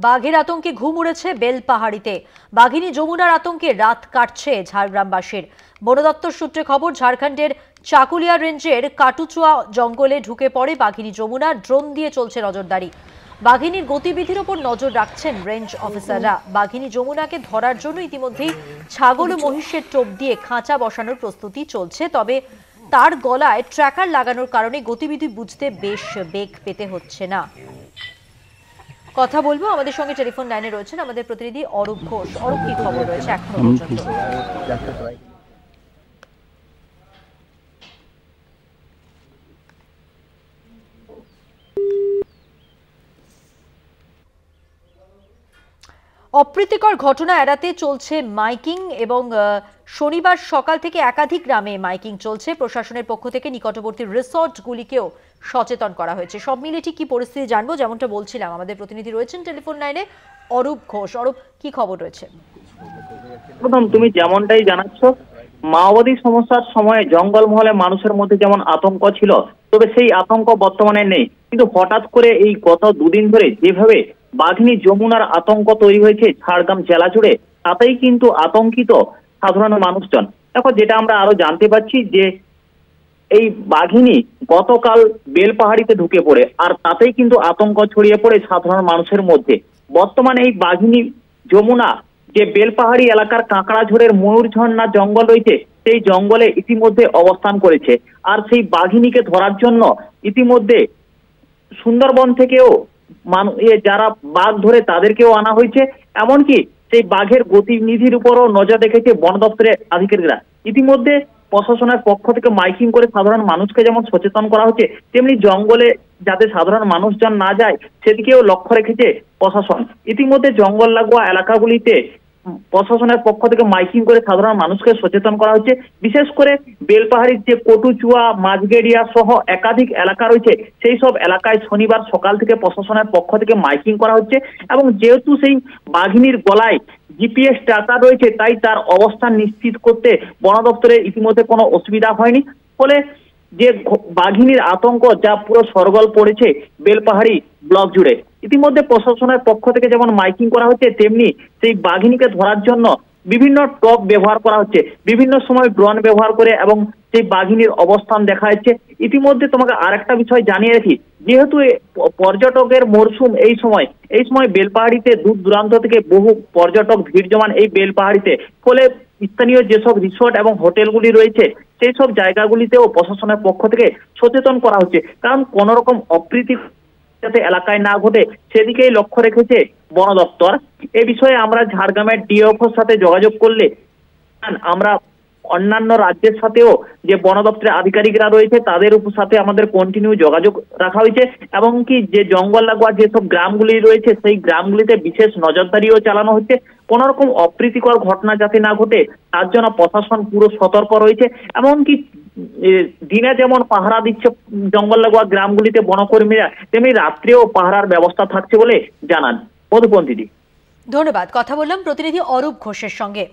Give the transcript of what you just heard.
বাঘের আতঙ্কে ঘুম উড়েছে বেলপাহাড়িতে। বাঘিনী যমুনার আতঙ্কে রাত কাটছে ঝাড়গ্রামবাসীর। বন দপ্তর সূত্রে খবর, ঝাড়খণ্ডের চাকুলিয়া রেঞ্জের কাটুচুয়া জঙ্গলে ঢুকে পড়ে বাঘিনী যমুনা। ড্রোন দিয়ে চলছে নজরদারি। বাঘিনীর গতিবিধির ওপর নজর রাখছেন রেঞ্জ অফিসাররা। বাঘিনী যমুনাকে ধরার জন্য ইতিমধ্যেই ছাগল ও মহিষের টোপ দিয়ে খাঁচা বসানোর প্রস্তুতি চলছে। তবে তার গলায় ট্র্যাকার লাগানোর কারণে গতিবিধি বুঝতে বেশ বেগ পেতে হচ্ছে না। কথা বলবো, আমাদের সঙ্গে টেলিফোন লাইনে রয়েছেন আমাদের প্রতিনিধি অরূপ ঘোষ। অরূপ, কি খবর রয়েছে এখনো পর্যন্ত? অপ্রীতিকর ঘটনা এড়াতে চলছে মাইকিং এবং শনিবার সকাল থেকে একাধিক গ্রামে মাইকিং চলছে। প্রশাসনের পক্ষ থেকে নিকটবর্তী রিসর্টগুলিকেও সচেতন করা হয়েছে। সব মিলে ঠিক কি পরিস্থিতি জানবো, যেমনটা বলছিলাম আমাদের প্রতিনিধি রয়েছেন টেলিফোন লাইনে অরূপ ঘোষ। অরূপ, কি খবর রয়েছে? প্রথম তুমি যেমনটাই জানাচ্ছ, মাওবাদী সমস্যার সময়ে জঙ্গলমহলে মানুষের মধ্যে যেমন আতঙ্ক ছিল, তবে সেই আতঙ্ক বর্তমানে নেই। কিন্তু হঠাৎ করে এই গত দুদিন ধরে যেভাবে বাঘিনী যমুনার আতঙ্ক তৈরি হয়েছে ঝাড়গ্রাম জেলা জুড়ে, তাতেই কিন্তু আতঙ্কিত সাধারণ মানুষজন। দেখো, যেটা আমরা আরো জানতে পারছি যে এই বাঘিনী গতকাল বেলপাহাড়িতে ঢুকে পড়ে, আর তাতেই কিন্তু আতঙ্ক ছড়িয়ে পড়ে সাধারণ মানুষের মধ্যে। বর্তমানে এই বাঘিনী যমুনা যে বেলপাহাড়ি এলাকার কাঁকড়াঝোড়ের ময়ূরঝর্ণা জঙ্গল রয়েছে, সেই জঙ্গলে ইতিমধ্যে অবস্থান করেছে। আর সেই বাঘিনীকে ধরার জন্য ইতিমধ্যে সুন্দরবন থেকেও যারা বাঘ ধরে তাদেরকেও আনা হয়েছে। এমনকি সেই বাঘের গতিবিধির উপরও নজর রেখেছে বন দপ্তরের আধিকারিকরা। ইতিমধ্যে প্রশাসনের পক্ষ থেকে মাইকিং করে সাধারণ মানুষকে যেমন সচেতন করা হচ্ছে, তেমনি জঙ্গলে যাতে সাধারণ মানুষজন না যায় সেদিকেও লক্ষ্য রেখেছে প্রশাসন। ইতিমধ্যে জঙ্গল লাগোয়া এলাকাগুলিতে প্রশাসনের পক্ষ থেকে মাইকিং করে সাধারণ মানুষকে সচেতন করা হচ্ছে। বিশেষ করে বেলপাহাড়ির যে কটুচুয়া, মাঝগেড়িয়া সহ একাধিক এলাকা রয়েছে, সেই সব এলাকায় শনিবার সকাল থেকে প্রশাসনের পক্ষ থেকে মাইকিং করা হচ্ছে। এবং যেহেতু সেই বাঘিনীর গলায় জিপিএস ট্র্যাকার রয়েছে, তাই তার অবস্থান নিশ্চিত করতে বন দপ্তরের ইতিমধ্যে কোনো অসুবিধা হয়নি। ফলে যে বাঘিনীর আতঙ্ক যা পুরো সরগোল পড়েছে বেলপাহাড়ি ব্লক জুড়ে। ইতিমধ্যে প্রশাসনের পক্ষ থেকে যেমন মাইকিং করা হচ্ছে, তেমনি সেই বাঘিনীকে ধরার জন্য বিভিন্ন টপ ব্যবহার করা হচ্ছে, বিভিন্ন সময় ড্রোন ব্যবহার করে, এবং সেই বাঘিনীর অবস্থান দেখা যাচ্ছে। ইতিমধ্যে তোমাকে আরেকটা বিষয় জানিয়ে রাখি, যেহেতু পর্যটকের মরশুম এই সময় বেলপাহাড়িতে দূর দূরান্ত থেকে বহু পর্যটক ভিড় জমান এই বেলপাহাড়িতে। ফলে স্থানীয় যেসব রিসোর্ট এবং হোটেলগুলি রয়েছে, সেই সব জায়গাগুলিতেও প্রশাসনের পক্ষ থেকে সচেতন করা হচ্ছে। কারণ কোন রকম অপ্রীতি যাতে এলাকায় না ঘটে সেদিকেই লক্ষ্য রেখেছে বন দপ্তর। এ বিষয়ে আমরা ঝাড়গ্রামের ডিএফওর সাথে যোগাযোগ করলে আমরা অন্যান্য রাজ্যের সাথেও যে বন দপ্তরের আধিকারিকরা রয়েছে তাদের সাথে আমাদের কন্টিনিউ যোগাযোগ রাখা হয়েছে। এবং কি যে জঙ্গল লাগোয়া যেসব গ্রামগুলি রয়েছে, সেই গ্রামগুলিতে বিশেষ নজরদারিও চালানো হচ্ছে। কোন রকম অপ্রীতিকর ঘটনা যাতে না ঘটে তার জন্য প্রশাসন পুরো সতর্ক রয়েছে। এমনকি দিনে যেমন পাহারা দিচ্ছে জঙ্গল লাগোয়া গ্রামগুলিতে বনকর্মীরা, তেমনি রাত্রেও পাহারার ব্যবস্থা থাকছে বলে জানান মধুপন্থীদি। ধন্যবাদ। কথা বললাম প্রতিনিধি অরূপ ঘোষের সঙ্গে।